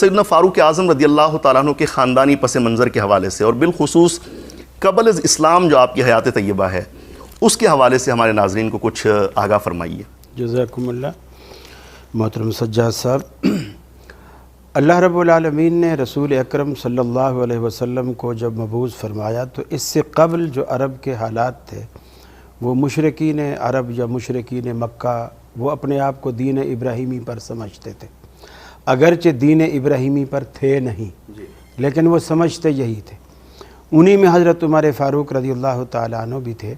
سیدنا فاروق اعظم رضی اللہ تعالیٰ عنہ کے خاندانی پس منظر کے حوالے سے اور بالخصوص قبل از اسلام جو آپ کی حیات طیبہ ہے اس کے حوالے سے ہمارے ناظرین کو کچھ آگاہ فرمائیے۔ جزاکم اللہ۔ محترم سجاد صاحب، اللہ رب العالمین نے رسول اکرم صلی اللہ علیہ وسلم کو جب مبعوث فرمایا تو اس سے قبل جو عرب کے حالات تھے وہ مشرکین عرب یا مشرکین مکہ وہ اپنے آپ کو دین ابراہیمی پر سمجھتے تھے، اگرچہ دین ابراہیمی پر تھے نہیں لیکن وہ سمجھتے یہی تھے۔ انہی میں حضرت عمر فاروق رضی اللہ تعالیٰ عنہ بھی تھے،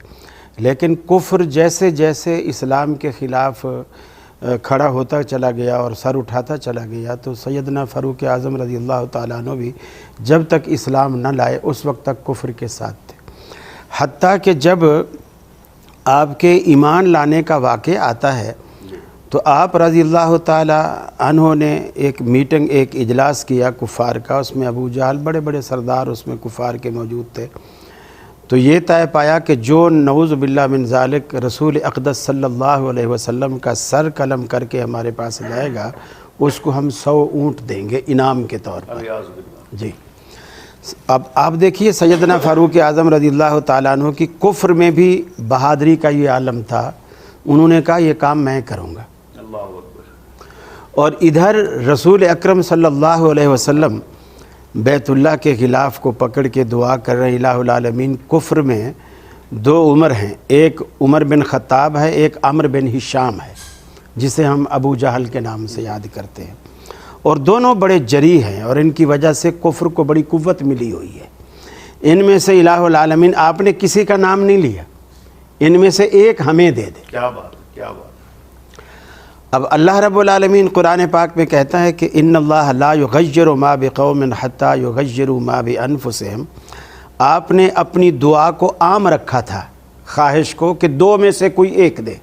لیکن کفر جیسے جیسے اسلام کے خلاف کھڑا ہوتا چلا گیا اور سر اٹھاتا چلا گیا تو سیدنا فاروق اعظم رضی اللہ تعالیٰ عنہ بھی جب تک اسلام نہ لائے اس وقت تک کفر کے ساتھ تھے، حتیٰ کہ جب آپ کے ایمان لانے کا واقعہ آتا ہے تو آپ رضی اللہ تعالیٰ عنہ نے ایک میٹنگ، ایک اجلاس کیا کفار کا، اس میں ابو جہل بڑے بڑے سردار اس میں کفار کے موجود تھے، تو یہ طے پایا کہ جو نعوذ باللہ من ذالک رسول اقدس صلی اللہ علیہ وسلم کا سر قلم کر کے ہمارے پاس لائے گا اس کو ہم 100 اونٹ دیں گے انعام کے طور پر۔ جی اب آپ دیکھیے سیدنا فاروق اعظم رضی اللہ تعالیٰ عنہ کی کفر میں بھی بہادری کا یہ عالم تھا، انہوں نے کہا یہ کام میں کروں گا، اور ادھر رسول اکرم صلی اللہ علیہ وسلم بیت اللہ کے خلاف کو پکڑ کے دعا کر رہے ہیں الہ العالمین۔ کفر میں 2 عمر ہیں، ایک عمر بن خطاب ہے، ایک عمرو بن ہشام ہے جسے ہم ابو جہل کے نام سے یاد کرتے ہیں، اور دونوں بڑے جری ہیں اور ان کی وجہ سے کفر کو بڑی قوت ملی ہوئی ہے۔ ان میں سے الہ العالمین آپ نے کسی کا نام نہیں لیا، ان میں سے ایک ہمیں دے دے۔ کیا بات، کیا بات۔ اب اللہ رب العالمین قرآن پاک میں کہتا ہے کہ ان اللہ لا یغیر ما بقوم حتی یغیروا ما بانفسہم، آپ نے اپنی دعا کو عام رکھا تھا، خواہش کو کہ 2 میں سے کوئی ایک دے۔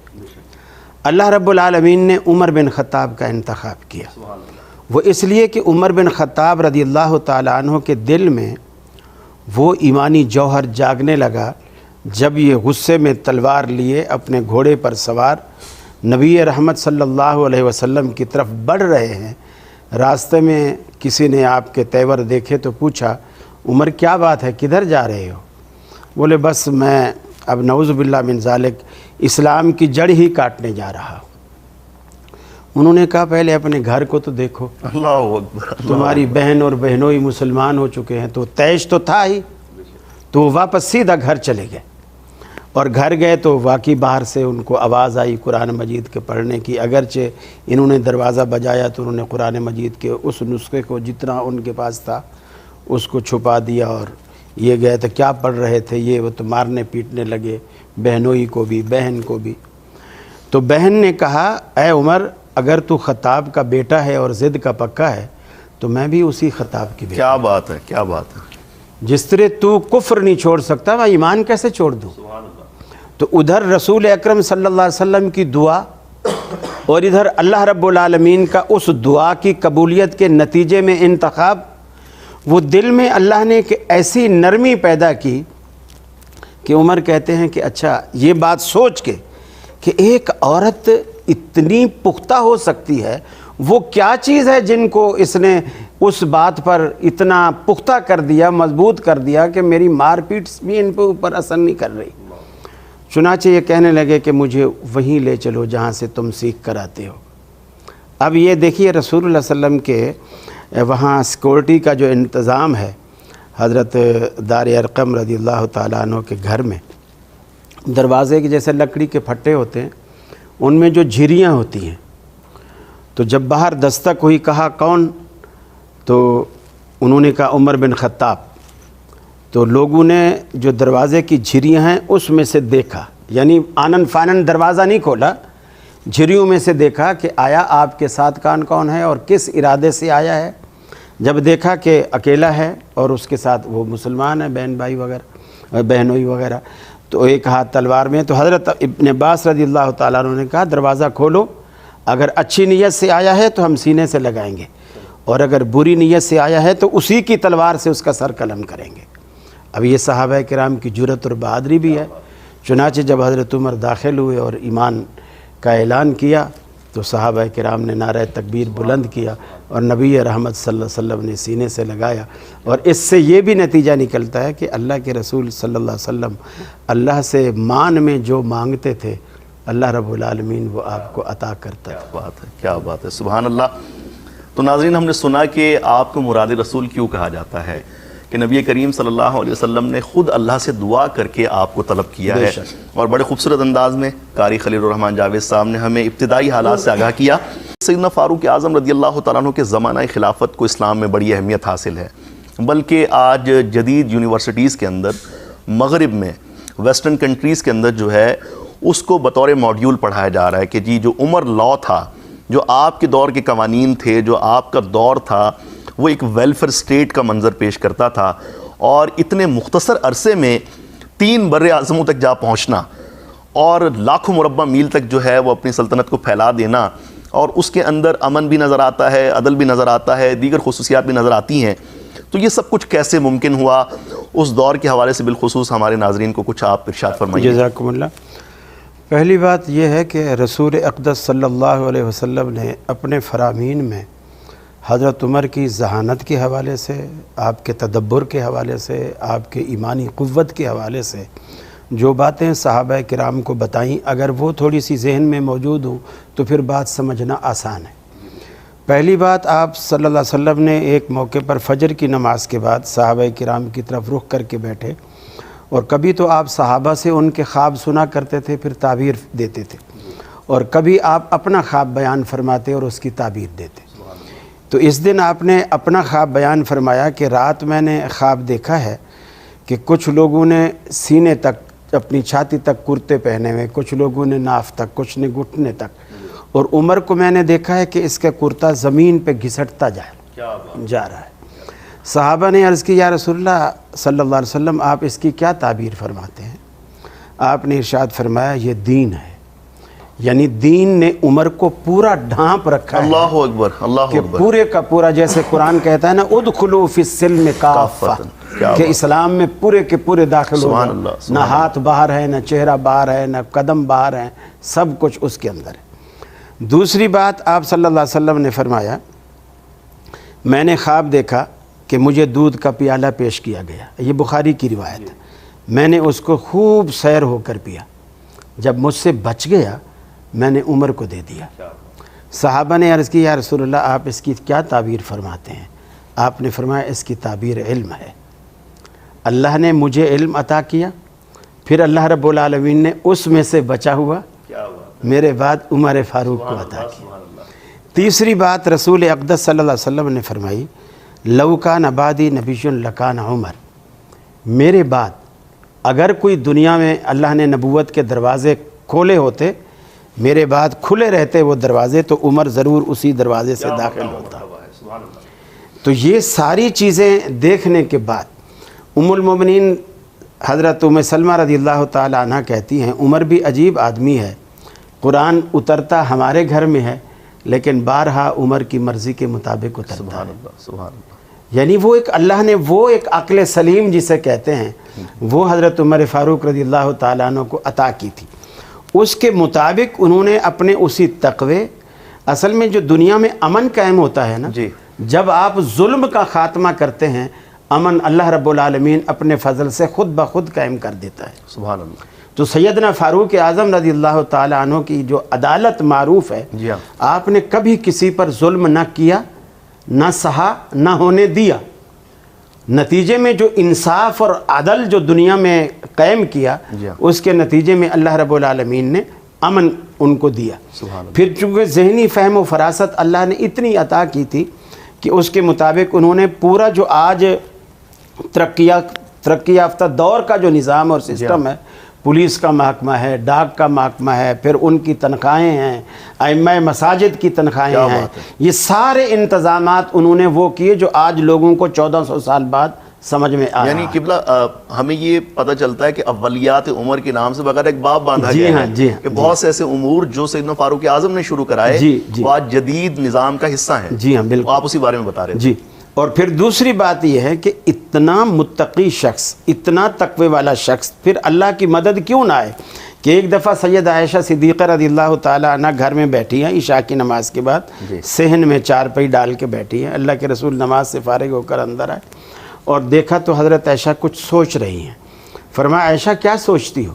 اللہ رب العالمین نے عمر بن خطاب کا انتخاب کیا، وہ اس لیے کہ عمر بن خطاب رضی اللہ تعالیٰ عنہ کے دل میں وہ ایمانی جوہر جاگنے لگا جب یہ غصے میں تلوار لیے اپنے گھوڑے پر سوار نبی رحمت صلی اللہ علیہ وسلم کی طرف بڑھ رہے ہیں۔ راستے میں کسی نے آپ کے تیور دیکھے تو پوچھا عمر کیا بات ہے، کدھر جا رہے ہو؟ بولے بس میں اب نعوذ باللہ من ذالک اسلام کی جڑ ہی کاٹنے جا رہا ہوں۔ انہوں نے کہا پہلے اپنے گھر کو تو دیکھو، اللہ اکبر، تمہاری بہن اور بہنوئی مسلمان ہو چکے ہیں، تو تیش تو تھا ہی، تو وہ واپس سیدھا گھر چلے گئے، اور گھر گئے تو واقعی باہر سے ان کو آواز آئی قرآن مجید کے پڑھنے کی، اگرچہ انہوں نے دروازہ بجایا تو انہوں نے قرآن مجید کے اس نسخے کو جتنا ان کے پاس تھا اس کو چھپا دیا، اور یہ گئے تو کیا پڑھ رہے تھے یہ، وہ تو مارنے پیٹنے لگے بہنوئی کو بھی بہن کو بھی۔ تو بہن نے کہا اے عمر اگر تو خطاب کا بیٹا ہے اور ضد کا پکا ہے تو میں بھی اسی خطاب کی بیٹا۔ کیا بات ہے، کیا بات ہے۔ جس طرح تو کفر نہیں چھوڑ سکتا میں ایمان کیسے چھوڑ دوں؟ تو ادھر رسول اکرم صلی اللہ علیہ وسلم کی دعا اور ادھر اللہ رب العالمین کا اس دعا کی قبولیت کے نتیجے میں انتخاب، وہ دل میں اللہ نے ایک ایسی نرمی پیدا کی کہ عمر کہتے ہیں کہ اچھا یہ بات سوچ کے کہ ایک عورت اتنی پختہ ہو سکتی ہے، وہ کیا چیز ہے جن کو اس نے اس بات پر اتنا پختہ کر دیا، مضبوط کر دیا کہ میری مار پیٹ بھی ان پہ اوپر اثر نہیں کر رہی۔ چنانچہ یہ کہنے لگے کہ مجھے وہیں لے چلو جہاں سے تم سیکھ کر آتے ہو۔ اب یہ دیکھیے رسول اللہ صلی اللہ علیہ وسلم کے وہاں سیکورٹی کا جو انتظام ہے حضرت دار ارقم رضی اللہ تعالیٰ عنہ کے گھر میں، دروازے کے جیسے لکڑی کے پھٹے ہوتے ہیں، ان میں جو جھریاں ہوتی ہیں، تو جب باہر دستک ہوئی کہا کون؟ تو انہوں نے کہا عمر بن خطاب۔ تو لوگوں نے جو دروازے کی جھریاں ہیں اس میں سے دیکھا، یعنی آنن فانن دروازہ نہیں کھولا، جھریوں میں سے دیکھا کہ آیا آپ کے ساتھ کون ہے اور کس ارادے سے آیا ہے۔ جب دیکھا کہ اکیلا ہے اور اس کے ساتھ وہ مسلمان ہیں بہن بھائی وغیرہ بہنوئی وغیرہ، تو ایک ہاتھ تلوار میں، تو حضرت ابن عباس رضی اللہ تعالیٰ عنہ نے کہا دروازہ کھولو، اگر اچھی نیت سے آیا ہے تو ہم سینے سے لگائیں گے، اور اگر بری نیت سے آیا ہے تو اسی کی تلوار سے اس کا سر قلم کریں گے۔ اب یہ صحابہ کرام کی جرأت اور بہادری بھی ہے۔ چنانچہ جب حضرت عمر داخل ہوئے اور ایمان کا اعلان کیا تو صحابہ کرام نے نعرہ تکبیر بلند کیا اور نبی رحمت صلی اللہ علیہ وسلم نے سینے سے لگایا، اور اس سے یہ بھی نتیجہ نکلتا ہے کہ اللہ کے رسول صلی اللہ علیہ وسلم اللہ سے مان میں جو مانگتے تھے اللہ رب العالمین وہ آپ کو عطا کرتا ہے۔ بات ہے، کیا بات ہے، سبحان اللہ۔ تو ناظرین، ہم نے سنا کہ آپ کو مراد رسول کیوں کہا جاتا ہے، کہ نبی کریم صلی اللہ علیہ وسلم نے خود اللہ سے دعا کر کے آپ کو طلب کیا ہے، اور بڑے خوبصورت انداز میں قاری خلیل الرحمن جاوید صاحب نے ہمیں ابتدائی حالات سے آگاہ کیا۔ سیدنا فاروق اعظم رضی اللہ تعالیٰ عنہ کے زمانہ خلافت کو اسلام میں بڑی اہمیت حاصل ہے، بلکہ آج جدید یونیورسٹیز کے اندر مغرب میں ویسٹرن کنٹریز کے اندر جو ہے اس کو بطور موڈیول پڑھایا جا رہا ہے کہ جی جو عمر لاء تھا، جو آپ کے دور کے قوانین تھے، جو آپ کا دور تھا، وہ ایک ویلفیئر اسٹیٹ کا منظر پیش کرتا تھا، اور اتنے مختصر عرصے میں 3 بر اعظموں تک جا پہنچنا اور لاکھوں مربع میل تک جو ہے وہ اپنی سلطنت کو پھیلا دینا، اور اس کے اندر امن بھی نظر آتا ہے، عدل بھی نظر آتا ہے، دیگر خصوصیات بھی نظر آتی ہیں۔ تو یہ سب کچھ کیسے ممکن ہوا، اس دور کے حوالے سے بالخصوص ہمارے ناظرین کو کچھ آپ ارشاد فرمائیے۔ جزاکم اللہ۔ پہلی بات یہ ہے کہ رسول اقدس صلی اللہ علیہ وسلم نے اپنے فرامین میں حضرت عمر کی ذہانت کے حوالے سے، آپ کے تدبر کے حوالے سے، آپ کے ایمانی قوت کے حوالے سے جو باتیں صحابہ کرام کو بتائیں، اگر وہ تھوڑی سی ذہن میں موجود ہوں تو پھر بات سمجھنا آسان ہے۔ پہلی بات، آپ صلی اللہ علیہ وسلم نے ایک موقع پر فجر کی نماز کے بعد صحابہ کرام کی طرف رخ کر کے بیٹھے، اور کبھی تو آپ صحابہ سے ان کے خواب سنا کرتے تھے، پھر تعبیر دیتے تھے، اور کبھی آپ اپنا خواب بیان فرماتے اور اس کی تعبیر دیتے۔ تو اس دن آپ نے اپنا خواب بیان فرمایا کہ رات میں نے خواب دیکھا ہے کہ کچھ لوگوں نے سینے تک، اپنی چھاتی تک کرتے پہنے ہوئے، کچھ لوگوں نے ناف تک، کچھ نے گھٹنے تک، اور عمر کو میں نے دیکھا ہے کہ اس کا کرتا زمین پہ گھسٹتا جا رہا ہے۔ صحابہ نے عرض کی، یا رسول اللہ صلی اللہ علیہ وسلم آپ اس کی کیا تعبیر فرماتے ہیں؟ آپ نے ارشاد فرمایا یہ دین ہے، یعنی دین نے عمر کو پورا ڈھانپ رکھا ہے، اللہ اکبر، اللہ کہ اکبر، پورے کا پورا، جیسے قرآن کہتا ہے نا ادخلوا فی السلم کافہ، کہ اسلام میں پورے کے پورے داخل ہو جائیں، نہ ہاتھ باہر ہے، نہ چہرہ باہر ہے، نہ قدم باہر ہے، سب کچھ اس کے اندر ہے۔ دوسری بات، آپ صلی اللہ علیہ وسلم نے فرمایا میں نے خواب دیکھا کہ مجھے دودھ کا پیالہ پیش کیا گیا، یہ بخاری کی روایت ہے، میں نے اس کو خوب سیر ہو کر پیا، جب مجھ سے بچ گیا میں نے عمر کو دے دیا۔ صحابہ نے عرض کی، یا رسول اللہ آپ اس کی کیا تعبیر فرماتے ہیں؟ آپ نے فرمایا اس کی تعبیر علم ہے، اللہ نے مجھے علم عطا کیا، پھر اللہ رب العالمین نے اس میں سے بچا ہوا میرے بعد عمر فاروق کو عطا کیا۔ تیسری بات، رسول اقدس صلی اللہ علیہ وسلم نے فرمائی لو کان بعدی نبی لکان عمر، میرے بعد اگر کوئی دنیا میں اللہ نے نبوت کے دروازے کھولے ہوتے، میرے بعد کھلے رہتے وہ دروازے، تو عمر ضرور اسی دروازے سے داخل ہوتا۔ تو یہ ساری چیزیں دیکھنے کے بعد ام المومنین حضرت ام سلمہ رضی اللہ تعالی عنہ کہتی ہیں عمر بھی عجیب آدمی ہے، قرآن اترتا ہمارے گھر میں ہے لیکن بارہا عمر کی مرضی کے مطابق اترتا ہے۔ سبحان اللہ، سبحان اللہ۔ یعنی وہ ایک اللہ نے وہ ایک عقل سلیم جسے کہتے ہیں وہ حضرت عمر فاروق رضی اللہ تعالیٰ عنہ کو عطا کی تھی، اس کے مطابق انہوں نے اپنے اسی تقوی، اصل میں جو دنیا میں امن قائم ہوتا ہے نا، جب آپ ظلم کا خاتمہ کرتے ہیں، امن اللہ رب العالمین اپنے فضل سے خود بخود قائم کر دیتا ہے۔ سبحان اللہ۔ تو سیدنا فاروق اعظم رضی اللہ تعالیٰ عنہ کی جو عدالت معروف ہے، آپ نے کبھی کسی پر ظلم نہ کیا، نہ سہا، نہ ہونے دیا، نتیجے میں جو انصاف اور عدل جو دنیا میں قائم کیا، اس کے نتیجے میں اللہ رب العالمین نے امن ان کو دیا۔ پھر چونکہ ذہنی فہم و فراست اللہ نے اتنی عطا کی تھی کہ اس کے مطابق انہوں نے پورا جو آج ترقی یافتہ دور کا جو نظام اور سسٹم ہے، پولیس کا محکمہ ہے، ڈاک کا محکمہ ہے، پھر ان کی تنخواہیں ہیں، ائمہ مساجد کی تنخواہیں ہیں، یہ سارے انتظامات انہوں نے وہ کیے جو آج لوگوں کو 1400 سال بعد سمجھ میں آیا۔ یعنی قبلہ ہمیں یہ پتہ چلتا ہے کہ اولیات عمر کے نام سے بغیر ایک باب باندھا گیا ہے کہ بہت سے ایسے امور جو سیدنا فاروق اعظم نے شروع کرائے وہ آج جدید نظام کا حصہ ہیں۔ جی ہاں بالکل، آپ اسی بارے میں بتا رہے ہیں۔ جی، اور پھر دوسری بات یہ ہے کہ اتنا متقی شخص، اتنا تقوی والا شخص پھر اللہ کی مدد کیوں نہ آئے کہ ایک دفعہ سید عائشہ صدیقہ رضی اللہ تعالیٰ عنہ گھر میں بیٹھی ہیں عشاء کی نماز کے بعد، صحن میں چارپائی ڈال کے بیٹھی ہیں، اللہ کے رسول نماز سے فارغ ہو کر اندر آئے اور دیکھا تو حضرت عائشہ کچھ سوچ رہی ہیں۔ فرمایا عائشہ کیا سوچتی ہو؟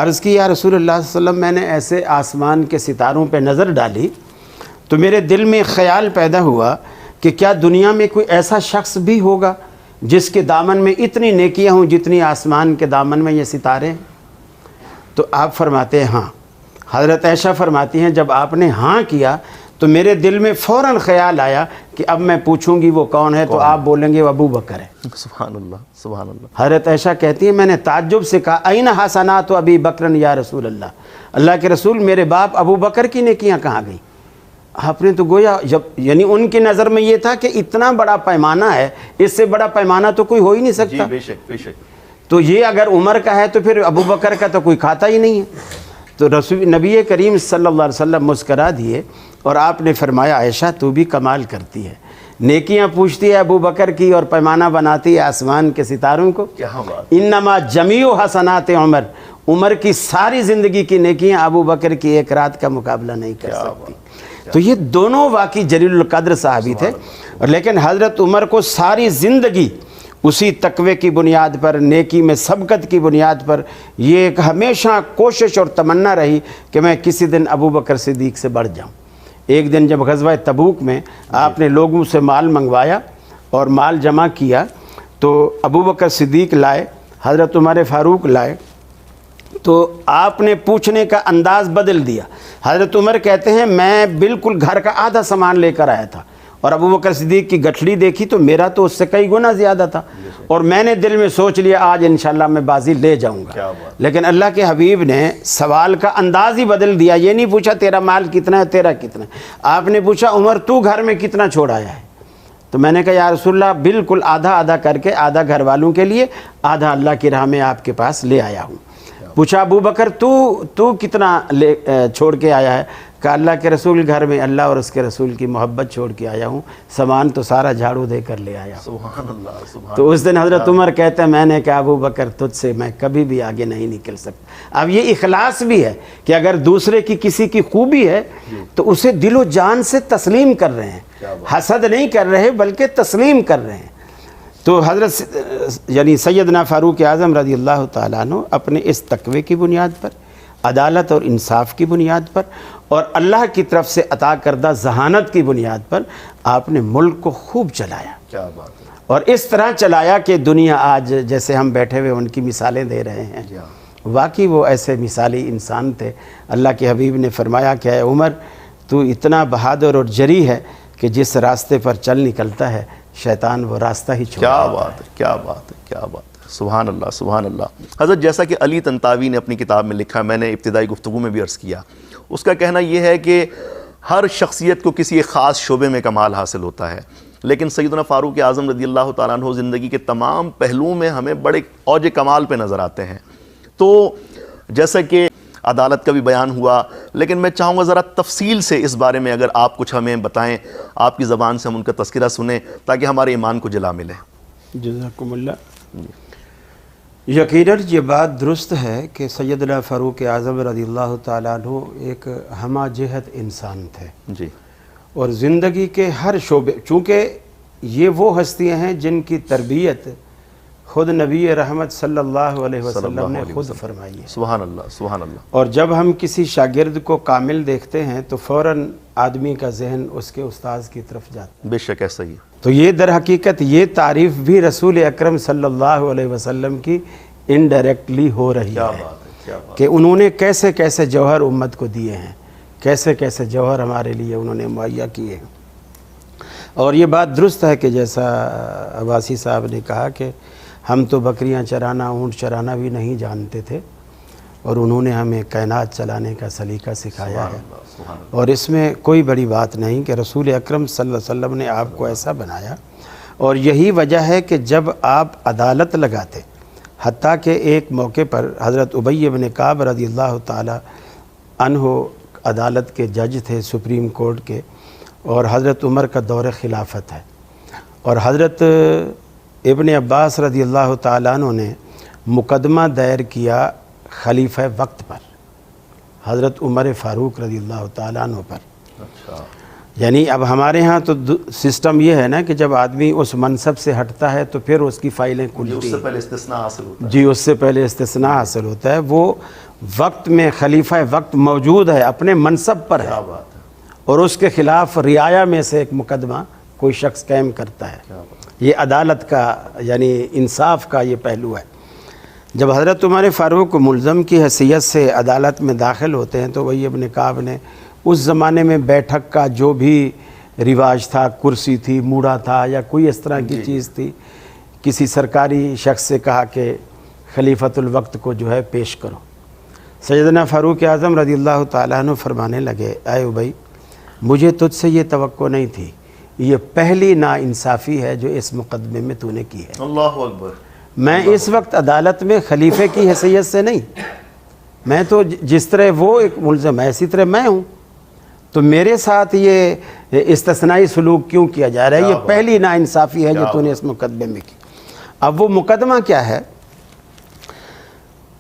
عرض کی یا رسول اللہ صلی اللہ علیہ وسلم میں نے ایسے آسمان کے ستاروں پہ نظر ڈالی تو میرے دل میں خیال پیدا ہوا کہ کیا دنیا میں کوئی ایسا شخص بھی ہوگا جس کے دامن میں اتنی نیکیاں ہوں جتنی آسمان کے دامن میں یہ ستارے ہیں؟ تو آپ فرماتے ہیں ہاں۔ حضرت عائشہ فرماتی ہیں جب آپ نے ہاں کیا تو میرے دل میں فوراً خیال آیا کہ اب میں پوچھوں گی وہ کون ہے تو آپ بولیں گے وہ ابو بکر ہے۔ سبحان اللہ، سبحان اللہ۔ حضرت عائشہ کہتی ہے میں نے تعجب سے کہا این حسنات ابی بکر یا رسول اللہ، اللہ کے رسول میرے باپ ابو بکر کی نیکیاں کہاں گئیں؟ آپ نے تو گویا یعنی ان کی نظر میں یہ تھا کہ اتنا بڑا پیمانہ ہے، اس سے بڑا پیمانہ تو کوئی ہو ہی نہیں سکتا۔ بے شک بے شک۔ تو یہ اگر عمر کا ہے تو پھر ابو بکر کا تو کوئی کھاتا ہی نہیں ہے۔ تو نبی کریم صلی اللہ علیہ وسلم مسکرا دیے اور آپ نے فرمایا عائشہ تو بھی کمال کرتی ہے، نیکیاں پوچھتی ہے ابو بکر کی اور پیمانہ بناتی ہے آسمان کے ستاروں کو۔ کیا بات۔ انما جمیع حسنات عمر کی ساری زندگی کی نیکیاں ابو بکر کی ایک رات کا مقابلہ نہیں کر سکتی۔ تو یہ دونوں واقعی جلیل القدر صحابی تھے، لیکن حضرت عمر کو ساری زندگی اسی تقوی کی بنیاد پر، نیکی میں سبقت کی بنیاد پر یہ ایک ہمیشہ کوشش اور تمنا رہی کہ میں کسی دن ابو بکر صدیق سے بڑھ جاؤں۔ ایک دن جب غزوہ تبوک میں آپ نے لوگوں سے مال منگوایا اور مال جمع کیا تو ابو بکر صدیق لائے، حضرت عمر فاروق لائے، تو آپ نے پوچھنے کا انداز بدل دیا۔ حضرت عمر کہتے ہیں میں بالکل گھر کا آدھا سامان لے کر آیا تھا اور ابو بکر صدیق کی گٹھڑی دیکھی تو میرا تو اس سے کئی گنا زیادہ تھا، اور میں نے دل میں سوچ لیا آج انشاءاللہ میں بازی لے جاؤں گا۔ لیکن اللہ کے حبیب نے سوال کا انداز ہی بدل دیا، یہ نہیں پوچھا تیرا مال کتنا ہے، تیرا کتنا ہے، آپ نے پوچھا عمر تو گھر میں کتنا چھوڑ آیا ہے؟ تو میں نے کہا یا رسول اللہ بالکل آدھا آدھا کر کے، آدھا گھر والوں کے لیے، آدھا اللہ کی راہ میں آپ کے پاس لے آیا ہوں۔ پوچھا ابو بکر تو کتنا چھوڑ کے آیا ہے؟ کہ اللہ کے رسول گھر میں اللہ اور اس کے رسول کی محبت چھوڑ کے آیا ہوں، سامان تو سارا جھاڑو دے کر لے آیا ہوں۔ سبحان اللہ، سبحان۔ تو اس دن حضرت عمر کہتے ہیں میں نے کہا ابو بکر تجھ سے میں کبھی بھی آگے نہیں نکل سکتا۔ اب یہ اخلاص بھی ہے کہ اگر دوسرے کی کسی کی خوبی ہے تو اسے دل و جان سے تسلیم کر رہے ہیں، حسد نہیں کر رہے بلکہ تسلیم کر رہے ہیں۔ تو حضرت یعنی سیدنا فاروق اعظم رضی اللہ تعالیٰ عنہ اپنے اس تقوی کی بنیاد پر، عدالت اور انصاف کی بنیاد پر اور اللہ کی طرف سے عطا کردہ ذہانت کی بنیاد پر آپ نے ملک کو خوب چلایا۔ کیا بات ہے۔ اور اس طرح چلایا کہ دنیا آج جیسے ہم بیٹھے ہوئے ان کی مثالیں دے رہے ہیں، واقعی وہ ایسے مثالی انسان تھے۔ اللہ کے حبیب نے فرمایا کہ اے عمر تو اتنا بہادر اور جری ہے کہ جس راستے پر چل نکلتا ہے شیطان وہ راستہ ہی چھوڑ دیتا ہے۔ کیا بات ہے، کیا بات ہے، کیا بات ہے۔ سبحان اللہ، سبحان اللہ۔ حضرت جیسا کہ علی طنطاوی نے اپنی کتاب میں لکھا، میں نے ابتدائی گفتگو میں بھی عرض کیا، اس کا کہنا یہ ہے کہ ہر شخصیت کو کسی ایک خاص شعبے میں کمال حاصل ہوتا ہے، لیکن سیدنا فاروق اعظم رضی اللہ تعالیٰ عنہ زندگی کے تمام پہلوؤں میں ہمیں بڑے اوج کمال پہ نظر آتے ہیں۔ تو جیسا کہ عدالت کا بھی بیان ہوا، لیکن میں چاہوں گا ذرا تفصیل سے اس بارے میں اگر آپ کچھ ہمیں بتائیں، آپ کی زبان سے ہم ان کا تذکرہ سنیں تاکہ ہمارے ایمان کو جلا ملے۔ جزاکم اللہ۔ یقیناً یہ بات درست ہے کہ سیدنا فاروق اعظم رضی اللہ تعالیٰ عنہ ایک ہمہ جہت انسان تھے جی، اور زندگی کے ہر شعبے، چونکہ یہ وہ ہستیاں ہیں جن کی تربیت خود نبی رحمت صلی اللہ علیہ وسلم نے خود فرمائی ہے۔ سبحان اللہ، سبحان اللہ۔ اور جب ہم کسی شاگرد کو کامل دیکھتے ہیں تو فوراً آدمی کا ذہن اس کے استاذ کی طرف جاتا ہے۔ بے شک ایسا ہی ہے۔ تو یہ در حقیقت یہ تعریف بھی رسول اکرم صلی اللہ علیہ وسلم کی انڈائریکٹلی ہو رہی ہے کہ انہوں نے کیسے کیسے جوہر امت کو دیے ہیں، کیسے کیسے جوہر ہمارے لیے انہوں نے مہیا کیے ہیں۔ اور یہ بات درست ہے کہ جیسا عباسی صاحب نے کہا کہ ہم تو بکریاں چرانا، اونٹ چرانا بھی نہیں جانتے تھے اور انہوں نے ہمیں کائنات چلانے کا سلیقہ سکھایا ہے۔ اور اس میں کوئی بڑی بات نہیں کہ رسول اکرم صلی اللہ علیہ وسلم نے آپ کو ایسا بنایا، اور یہی وجہ ہے کہ جب آپ عدالت لگاتے، حتیٰ کہ ایک موقع پر حضرت ابی بن کعب رضی اللہ تعالی عنہ عدالت کے جج تھے سپریم کورٹ کے، اور حضرت عمر کا دور خلافت ہے، اور حضرت ابن عباس رضی اللہ تعالیٰ عنہ نے مقدمہ دائر کیا خلیفہ وقت پر، حضرت عمر فاروق رضی اللہ تعالیٰ عنہ پر۔ اچھا، یعنی اب ہمارے ہاں تو سسٹم یہ ہے نا کہ جب آدمی اس منصب سے ہٹتا ہے تو پھر اس کی فائلیں اس کھلتی سے ہیں۔ پہلے استثناء حاصل ہوتا ہے۔ جی، اس سے پہلے استثناء حاصل ہوتا ہے۔ وہ وقت میں خلیفہ وقت موجود ہے، اپنے منصب پر ہے، کیا بات ہے، اور اس کے خلاف رعایا میں سے ایک مقدمہ کوئی شخص قائم کرتا ہے۔ کیا بات ہے۔ یہ عدالت کا یعنی انصاف کا یہ پہلو ہے۔ جب حضرت عمر فاروق ملزم کی حیثیت سے عدالت میں داخل ہوتے ہیں تو وہی ابن کعب نے اس زمانے میں بیٹھک کا جو بھی رواج تھا، کرسی تھی، موڑا تھا یا کوئی اس طرح کی چیز تھی، کسی سرکاری شخص سے کہا کہ خلیفۃ الوقت کو جو ہے پیش کرو۔ سیدنا فاروق اعظم رضی اللہ تعالیٰ عنہ فرمانے لگے، اے ابی، مجھے تجھ سے یہ توقع نہیں تھی، یہ پہلی ناانصافی ہے جو اس مقدمے میں تو نے کی ہے۔ اللہ اکبر۔ میں اس وقت عدالت میں خلیفے کی حیثیت سے نہیں، میں تو جس طرح وہ ایک ملزم ہے اسی طرح میں ہوں، تو میرے ساتھ یہ استثنائی سلوک کیوں کیا جا رہا ہے؟ یہ پہلی ناانصافی ہے جو تو نے اس مقدمے میں کی۔ اب وہ مقدمہ کیا ہے؟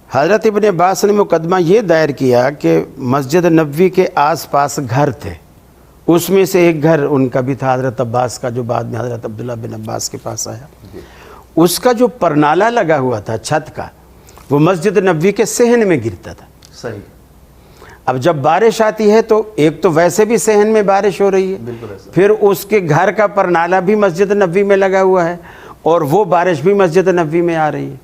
حضرت ابن عباس نے مقدمہ یہ دائر کیا کہ مسجد نبوی کے آس پاس گھر تھے، اس میں سے ایک گھر ان کا بھی تھا حضرت عباس کا، جو بعد میں حضرت عبداللہ بن عباس کے پاس آیا۔ اس کا جو پرنالہ لگا ہوا تھا چھت کا، وہ مسجد نبوی کے صحن میں گرتا تھا۔ صحیح، اب جب بارش آتی ہے تو ایک تو ویسے بھی صحن میں بارش ہو رہی ہے، بالکل ایسا۔ پھر اس کے گھر کا پرنالہ بھی مسجد نبوی میں لگا ہوا ہے، اور وہ بارش بھی مسجد نبوی میں آ رہی ہے۔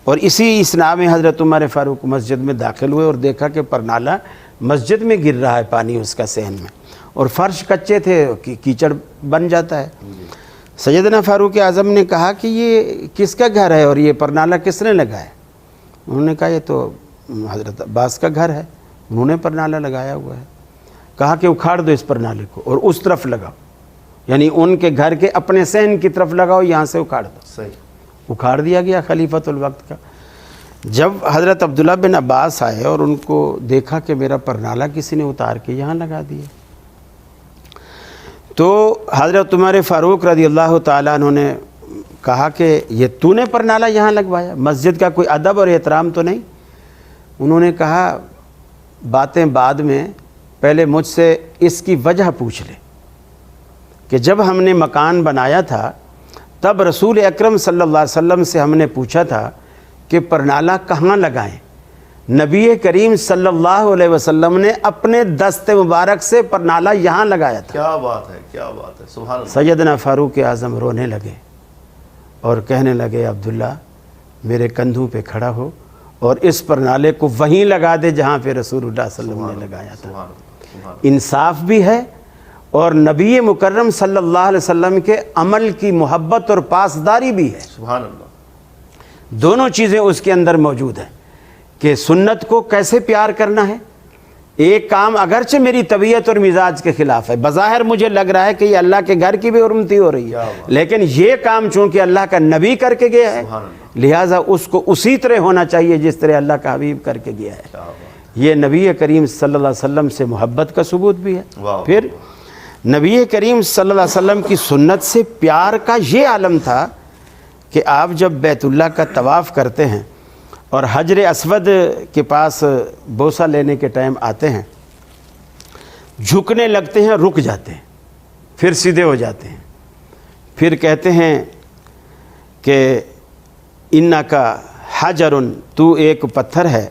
اور اسی اسنا میں حضرت عمر فاروق مسجد میں داخل ہوئے اور دیکھا کہ پرنالہ مسجد میں گر رہا ہے، پانی اس کا صحن میں، اور فرش کچے تھے، کیچڑ بن جاتا ہے۔ سیدنا فاروق اعظم نے کہا کہ یہ کس کا گھر ہے اور یہ پرنالہ کس نے لگایا؟ انہوں نے کہا یہ تو حضرت عباس کا گھر ہے، انہوں نے پرنالہ لگایا ہوا ہے۔ کہا کہ اکھاڑ دو اس پرنالے کو اور اس طرف لگاؤ، یعنی ان کے گھر کے اپنے صحن کی طرف لگاؤ، یہاں سے اکھاڑ دو۔ صحیح، اکھاڑ دیا گیا خلیفۃ الوقت کا۔ جب حضرت عبداللہ بن عباس آئے اور ان کو دیکھا کہ میرا پرنالہ کسی نے اتار کے یہاں لگا دیا، تو حضرت عمر فاروق رضی اللہ تعالیٰ عنہ نے کہا کہ یہ تو نے پرنالہ یہاں لگوایا؟ مسجد کا کوئی ادب اور احترام تو نہیں؟ انہوں نے کہا باتیں بعد میں، پہلے مجھ سے اس کی وجہ پوچھ لے کہ جب ہم نے مکان بنایا تھا تب رسول اکرم صلی اللہ علیہ وسلم سے ہم نے پوچھا تھا کہ پرنالہ کہاں لگائیں؟ نبی کریم صلی اللہ علیہ وسلم نے اپنے دست مبارک سے پرنالہ یہاں لگایا تھا۔ کیا بات ہے، کیا بات ہے، سبحان اللہ۔ سیدنا فاروق اعظم رونے لگے اور کہنے لگے، عبداللہ میرے کندھوں پہ کھڑا ہو اور اس پرنالے کو وہیں لگا دے جہاں پہ رسول اللہ صلی اللہ علیہ وسلم نے لگایا تھا۔ سبحان اللہ، سبحان اللہ۔ انصاف بھی ہے اور نبی مکرم صلی اللہ علیہ وسلم کے عمل کی محبت اور پاسداری بھی ہے، سبحان اللہ۔ دونوں چیزیں اس کے اندر موجود ہیں کہ سنت کو کیسے پیار کرنا ہے۔ ایک کام اگرچہ میری طبیعت اور مزاج کے خلاف ہے، بظاہر مجھے لگ رہا ہے کہ یہ اللہ کے گھر کی بھی حرمتی ہو رہی ہے، لیکن یہ کام چونکہ اللہ کا نبی کر کے گیا ہے، لہٰذا اس کو اسی طرح ہونا چاہیے جس طرح اللہ کا حبیب کر کے گیا ہے۔ یہ نبی کریم صلی اللہ علیہ وسلم سے محبت کا ثبوت بھی ہے۔ پھر نبی کریم صلی اللہ علیہ وسلم کی سنت سے پیار کا یہ عالم تھا کہ آپ جب بیت اللہ کا طواف کرتے ہیں اور حجر اسود کے پاس بوسہ لینے کے ٹائم آتے ہیں، جھکنے لگتے ہیں، رک جاتے ہیں، پھر سیدھے ہو جاتے ہیں، پھر کہتے ہیں کہ انکا حجر، تو ایک پتھر ہے،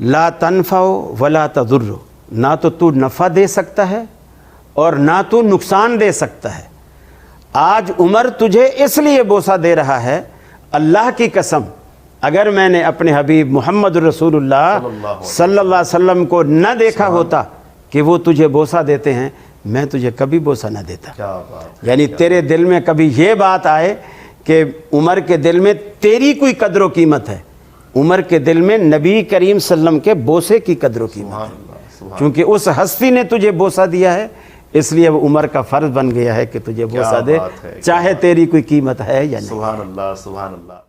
لا تنفع ولا تضر، نہ تو نفع دے سکتا ہے اور نہ تو نقصان دے سکتا ہے۔ آج عمر تجھے اس لیے بوسہ دے رہا ہے، اللہ کی قسم اگر میں نے اپنے حبیب محمد رسول اللہ صلی اللہ علیہ وسلم کو نہ دیکھا ہوتا کہ وہ تجھے بوسہ دیتے ہیں، میں تجھے کبھی بوسہ نہ دیتا۔ کیا بات، یعنی تیرے دل میں کبھی یہ بات آئے کہ عمر کے دل میں تیری کوئی قدر و قیمت ہے، عمر کے دل میں نبی کریم صلی اللہ علیہ وسلم کے بوسے کی قدر و قیمت ہے، چونکہ اس ہستی نے تجھے بوسہ دیا ہے، اس لیے وہ عمر کا فرض بن گیا ہے کہ تجھے بوسہ دے، چاہے تیری کوئی قیمت ہے یا نہیں۔ سبحان اللہ، سبحان اللہ۔